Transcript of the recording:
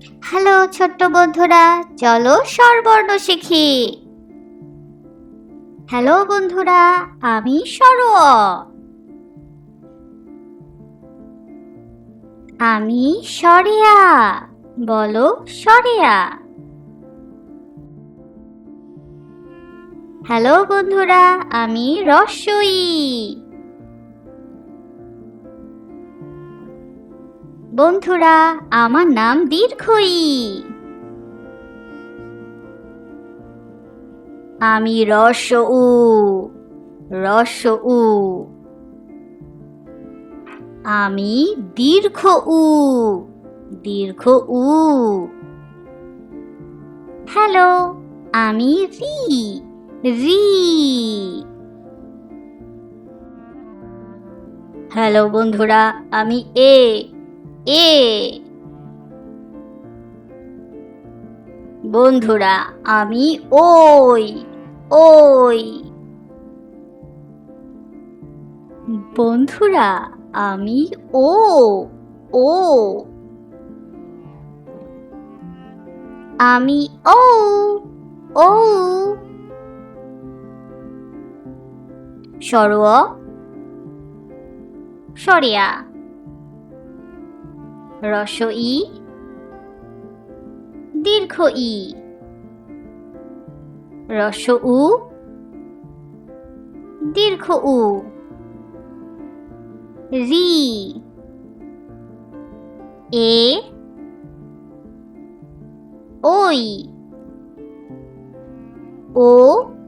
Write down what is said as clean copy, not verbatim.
Hello ছোট্ট বন্ধুরা, চলো স্বরবর্ণ শিখি। হ্যালো বন্ধুরা, আমি স্বর। আমি সরেয়া। বলো সরেয়া। হ্যালো বন্ধুরা, আমি রস্বই। বন্ধুরা, আমার নাম দীর্ঘই। আমি রস্বউ। রস্বউ। আমি দীর্ঘ উ। দীর্ঘ উ। হ্যালো, আমি রি। রি। হ্যালো বন্ধুরা, আমি এ। এ। বন্ধুরা, আমি ওই। ওই। বন্ধুরা, আমি ও। ও। আমি ও। ও। স্বর অ। সরিয়া। রস্ব ই। দীর্ঘ ই। রস্ব উ। দীর্ঘ উ। রি। এ। ওই। ও।